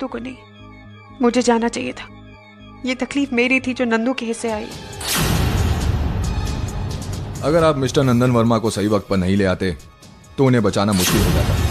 नंदू को नहीं, मुझे जाना चाहिए था। ये तकलीफ मेरी थी जो नंदू के हिस्से आई। अगर आप मिस्टर नंदन वर्मा को सही वक्त पर नहीं ले आते तो उन्हें बचाना मुश्किल हो जाता।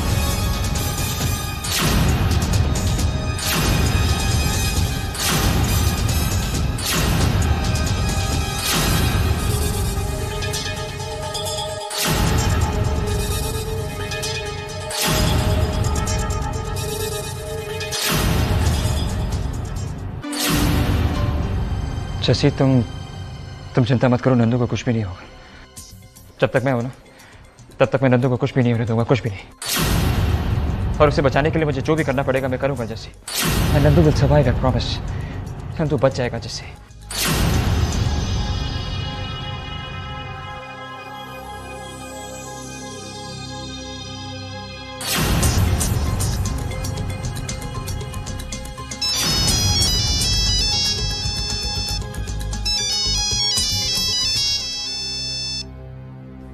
शशि, तुम चिंता मत करो, नंदू को कुछ भी नहीं होगा। जब तक मैं हूं ना, तब तक मैं नंदू को कुछ भी नहीं होने दूंगा, कुछ भी नहीं। और उसे बचाने के लिए मुझे जो भी करना पड़ेगा मैं करूंगा जैसे। And Nandu will survive, I promise. Nandu बच जाएगा जैसे।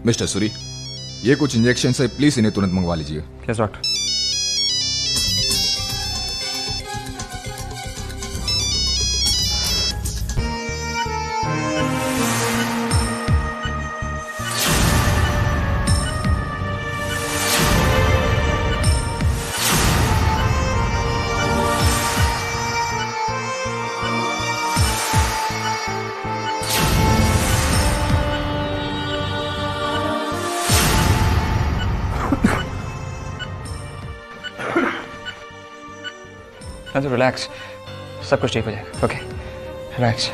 मिस्टर सूरी, ये कुछ इंजेक्शन से प्लीज इन्हें तुरंत मंगवा लीजिए। Yes doctor. नंदू रिलैक्स, सब कुछ ठीक हो जाएगा। Okay relax.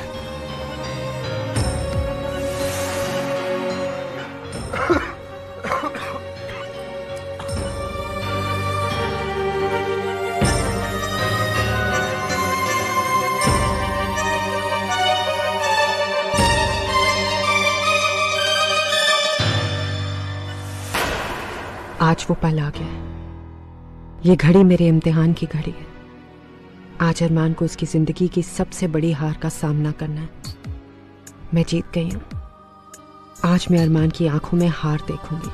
आज वो पल आ गया। ये घड़ी मेरे इम्तिहान की घड़ी है। आज अरमान को उसकी जिंदगी की सबसे बड़ी हार का सामना करना है। मैं जीत गई हूं। आज मैं अरमान की आंखों में हार देखूंगी।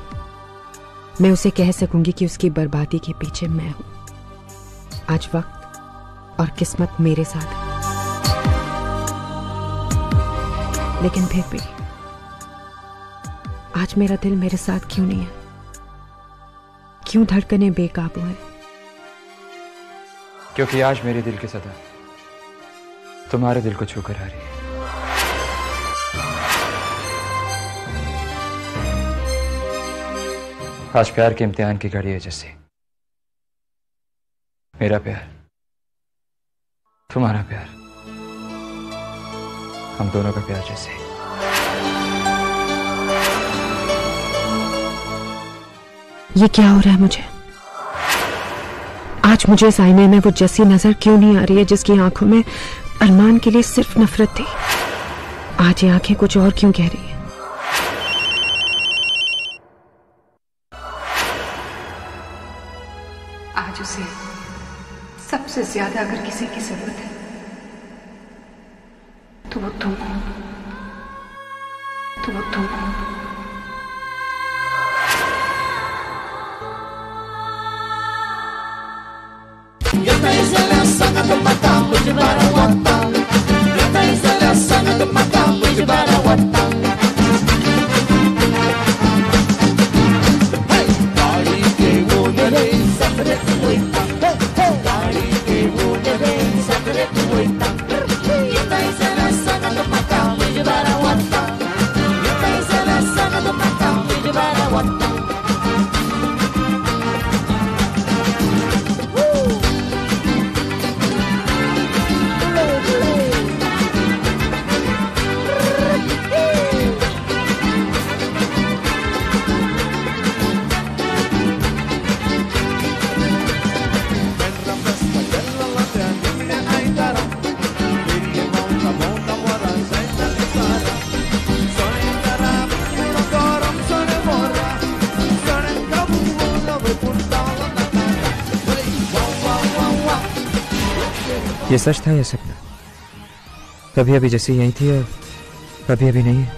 मैं उसे कह सकूंगी कि उसकी बर्बादी के पीछे मैं हूं। आज वक्त और किस्मत मेरे साथ है। लेकिन फिर भी आज मेरा दिल मेरे साथ क्यों नहीं है? क्यों धड़कनें बेकाबू है? क्योंकि आज मेरे दिल की सदा तुम्हारे दिल को छूकर आ रही है। आज प्यार के इम्तिहान की घड़ी है जैसे। मेरा प्यार, तुम्हारा प्यार, हम दोनों का प्यार जैसे। ये क्या हो रहा है मुझे? आज मुझे इस आईने में वो जैसी नजर क्यों नहीं आ रही है जिसकी आंखों में अरमान के लिए सिर्फ नफरत थी। आज ये आंखें कुछ और क्यों कह रही है? आज उसे सबसे ज्यादा अगर किसी की जरूरत है तो वो तुम हो। ये सच था या सपना? कभी अभी जैसी यही थी और कभी अभी नहीं है।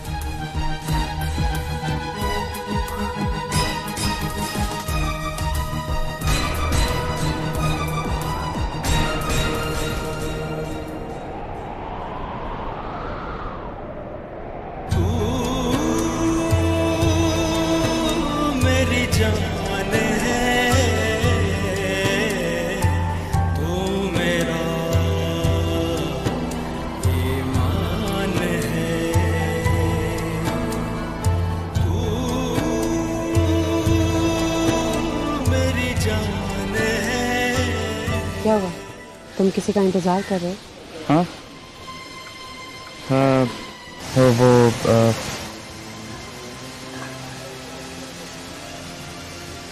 तुम किसी का इंतजार कर रहे हो? हाँ हाँ वो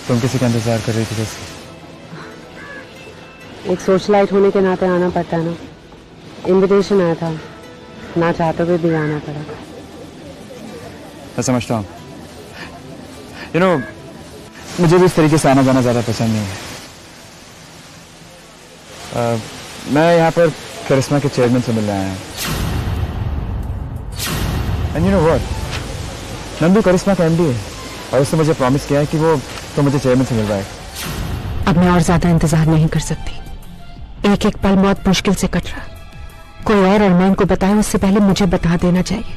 तुम किसी का इंतजार कर रही थी जैसे? एक सोच लाइट होने के नाते आना पड़ता है ना। इनविटेशन आया था, ना चाहते हुए भी आना पड़ा। मैं समझता हूँ। मुझे भी इस तरीके से आना जाना ज़्यादा पसंद नहीं है। मैं यहाँ पर करिश्मा के चेयरमैन से मिलने आया हूँ। And you know what, Nandu Karishma का एमडी है और उसने मुझे प्रॉमिस किया है कि वो तो मुझे चेयरमैन से मिलवाए। अब मैं और ज्यादा इंतजार नहीं कर सकती। एक एक पल बहुत मुश्किल से कट रहा। कोई और अरमान को बताए उससे पहले मुझे बता देना चाहिए।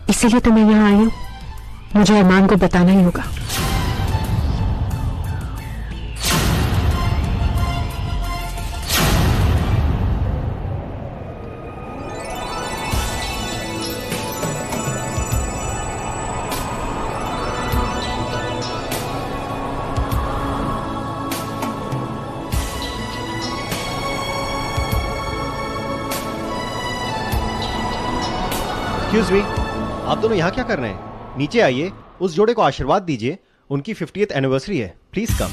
इसीलिए तो मैं यहाँ आई हूँ। मुझे अरमान को बताना ही होगा। एक्सक्यूज मी, आप दोनों यहाँ क्या कर रहे हैं? नीचे आइए, उस जोड़े को आशीर्वाद दीजिए। उनकी 50th एनिवर्सरी है। Please come.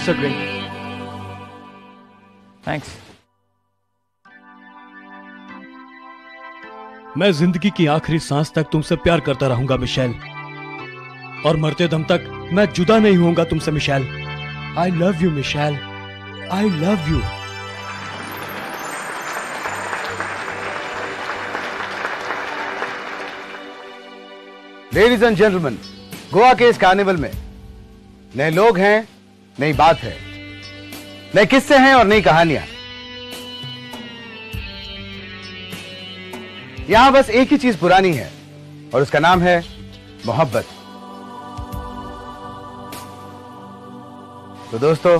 Sir drink. Thanks. मैं जिंदगी की आखिरी सांस तक तुमसे प्यार करता रहूंगा मिशेल, और मरते दम तक मैं जुदा नहीं होऊंगा तुमसे Michelle. I love you Michelle, I love you. Ladies and gentleman, Goa के इस कार्निवल में नए लोग हैं, नई बात है, नए किस्से हैं और नई कहानियां। यहां बस एक ही चीज पुरानी है और उसका नाम है मोहब्बत। तो दोस्तों,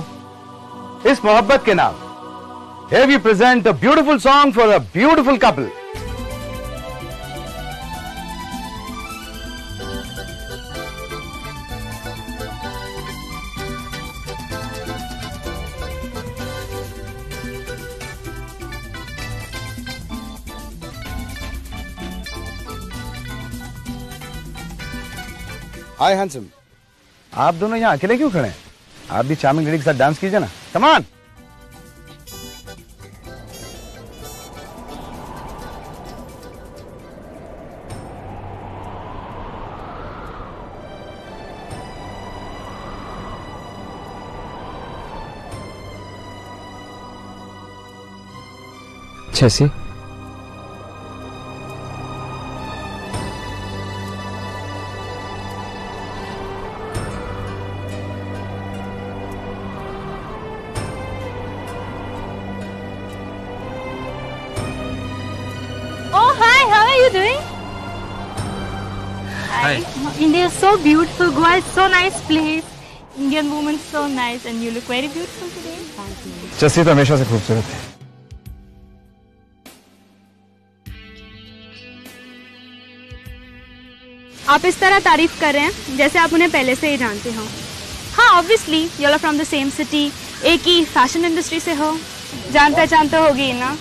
इस मोहब्बत के नाम here we present a beautiful song for a beautiful couple. Hi handsome, आप दोनों यहाँ अकेले क्यों खड़े हैं? आप भी चार्मिंग लेडी के साथ डांस कीजिए ना। Come on. जैसी India is so beautiful. Goa is so nice place. Indian woman so nice, and you look very beautiful today. Thank you. जैसी तो हमेशा से खूबसूरत है। आप इस तरह तारीफ कर रहे हैं जैसे आप उन्हें पहले से ही जानते हो। हाँ, obviously you are from the same city, एक ही फैशन इंडस्ट्री से हो, जान पहचान तो होगी ना।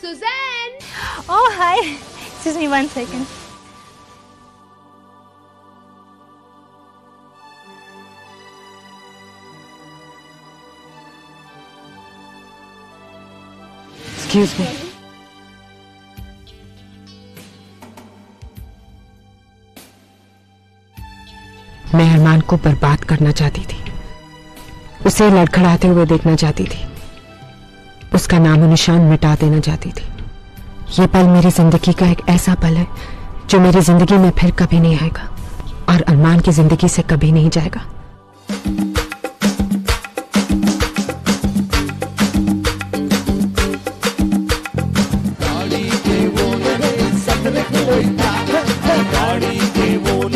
Suzanne! Oh, hi. Excuse me 1 second. Excuse me. मैं अरमान को बर्बाद करना चाहती थी, उसे लड़खड़ाते हुए देखना चाहती थी, उसका नामो निशान मिटा देना चाहती थी। ये पल मेरी जिंदगी का एक ऐसा पल है जो मेरी जिंदगी में फिर कभी नहीं आएगा और अरमान की जिंदगी से कभी नहीं जाएगा। गाड़ी के वो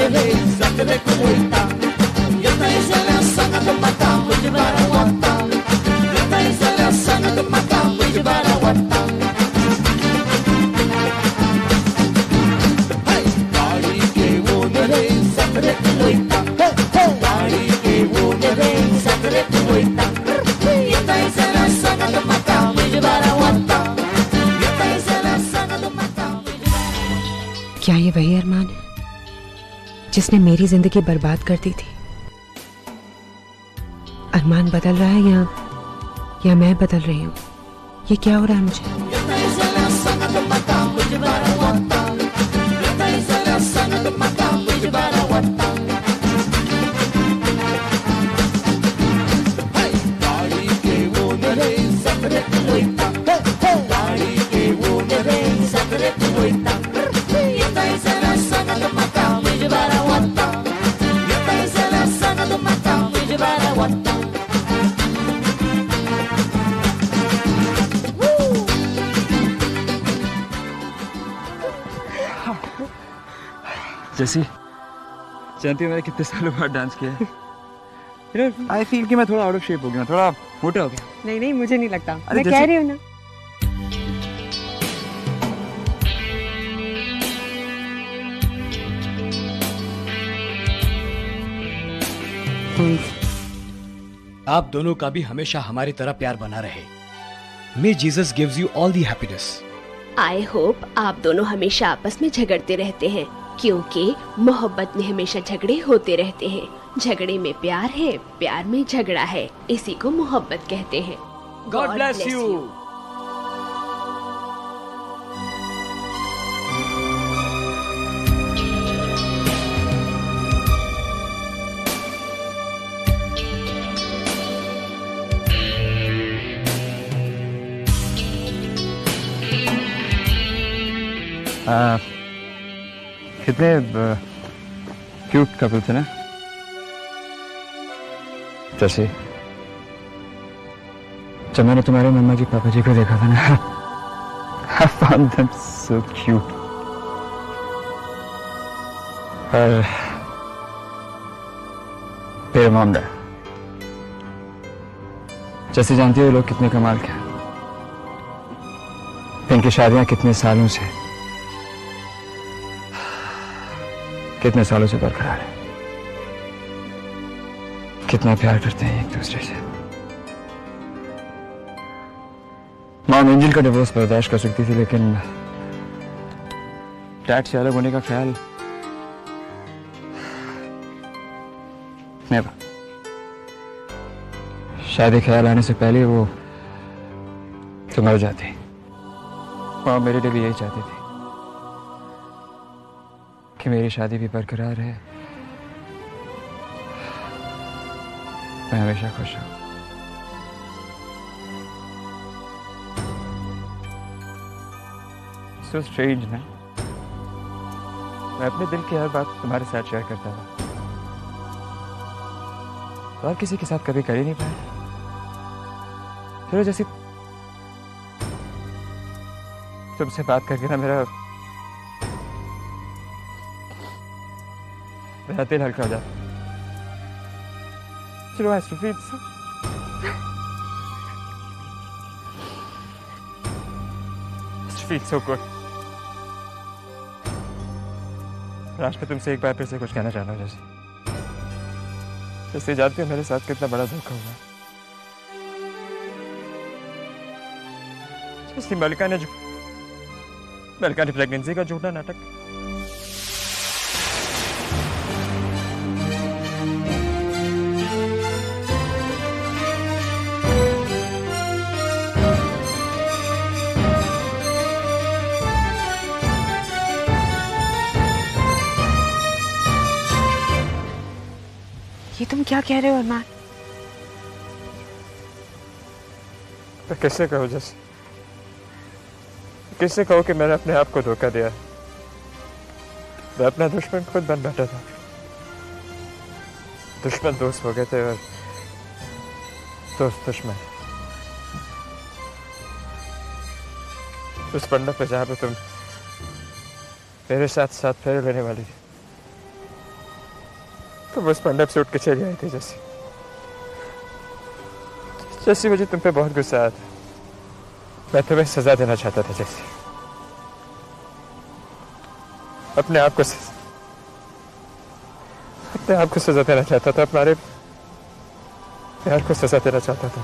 क्या ये वही अरमान है जिसने मेरी जिंदगी बर्बाद कर दी थी? अरमान बदल रहा है या मैं बदल रही हूँ? ये क्या हो रहा है मुझे? जैसी जानती हो मैंने कितने सालों बाद डांस किया है? आई फील कि मैं थोड़ा आउट ऑफ शेप हो गया, थोड़ा मोटा हो गया। नहीं नहीं, मुझे नहीं लगता। मैं जैसे... कह रही हूँ ना। आप दोनों का भी हमेशा हमारी तरह प्यार बना रहे। May Jesus gives you all the happiness. I hope आप दोनों हमेशा आपस में झगड़ते रहते हैं, क्योंकि मोहब्बत में हमेशा झगड़े होते रहते हैं। झगड़े में प्यार है, प्यार में झगड़ा है, इसी को मोहब्बत कहते हैं। God bless you. कितने क्यूट कपल थे ना जैसे जब मैंने तुम्हारे मम्मा जी पापा जी को देखा था ना, I found them so cute. और मेरे मॉम डैड, जैसे जानती हो लोग कितने कमाल के हैं, इनकी शादियां कितने सालों से बरकरार है, कितना प्यार करते हैं एक दूसरे से। मॉम एंजल का डिवोर्स बर्दाश्त कर सकती थी, लेकिन डैड से अलग होने का ख्याल नेवर। शादी ख्याल आने से पहले वो तो मर जाती। मॉम मेरे लिए भी यही चाहती थी कि मेरी शादी भी बरकरार है, मैं हमेशा खुश हूं। So strange ना, मैं अपने दिल की हर बात तुम्हारे साथ शेयर करता था, और किसी के साथ कभी कर ही नहीं पाया। फिर जैसे तुमसे बात करके ना मेरा दिल हल्का हो जाता। चलो I feel so good. आज मैं तुमसे एक बार फिर से कुछ कहना चाहता हूँ जैसे जानते हो मेरे साथ कितना बड़ा धोखा हुआ। जैसे मलिका ने प्रेगनेंसी का झूठा नाटक। ये तुम क्या कह रहे हो अरमान? तो कैसे कहो जैसे, किससे कहो कि मैंने अपने आप को धोखा दिया? मैं अपना दुश्मन खुद बन बैठा था। दुश्मन दोस्त हो गए थे और दोस्त दुश्मन। उस पंडा पे जहाँ पे तुम मेरे साथ फेरे लेने वाली थी, तुम उस मंडप से उठ के चली आई थी जैसी। जैसी मुझे तुम पे बहुत गुस्सा आया था। मैं तुम्हें सजा देना चाहता था जैसी। अपने आप को सजा देना चाहता था, तुम्हारे प्यार को सजा देना चाहता था।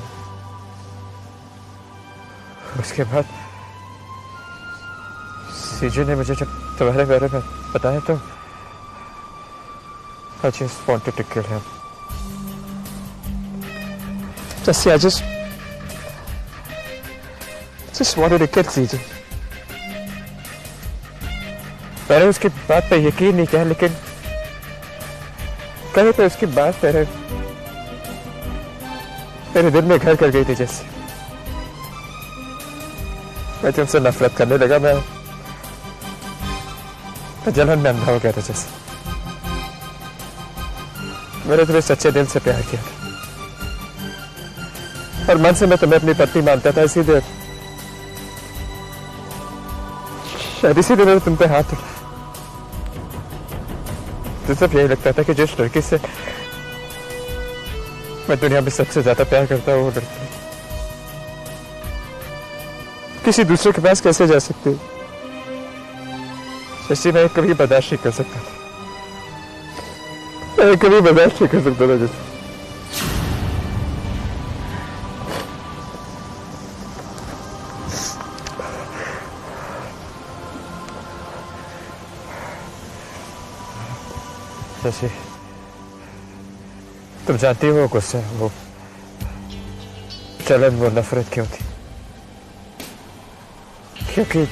उसके बाद सीजे ने मुझे जब तुम्हारे बारे में बताया तो I just wanted to kill him. Just I just wanted to kill सीजे। मैंने उसकी बात पे यकीन नहीं किया, लेकिन कहीं पे उसकी बात मेरे दिल में घर कर गई थी जैसे। मैं तुमसे नफरत करने लगा, मैं जलन में अंधा हो गया था जैसे। मैंने तुम्हें सच्चे दिल से प्यार किया था और मन से मैं तुम्हें अपनी पत्नी मानता था, इसीलिए मैंने तुम पे हाथ उठाया। तो सब यही लगता था कि जिस लड़की से मैं दुनिया में सबसे ज्यादा प्यार करता हूँ वो लड़की किसी दूसरे के पास कैसे जा सकती है, जैसे मैं कभी बर्दाश्त नहीं कर सकता था। मैं कभी बर्दाश्त नहीं कर सकता था जैसे। जैसे तुम जानती हो गुस्सा, वो जलन, वो नफरत क्यों थी? क्योंकि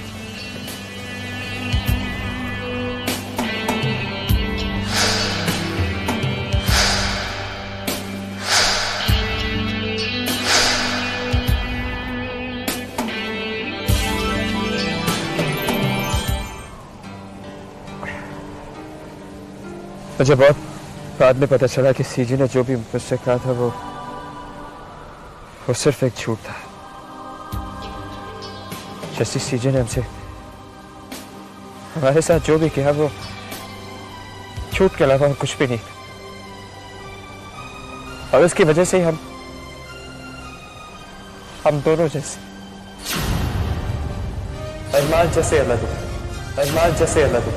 मुझे बहुत बाद में पता चला कि सीजी ने जो भी मुझसे कहा था वो सिर्फ एक झूठ था। जैसे सीजी ने हमसे हमारे साथ जो भी किया वो झूठ के अलावा कुछ भी नहीं, और इसकी वजह से ही हम दोनों जैसे अरमान जैसे अलग हो, अरमान जैसे अलग हो।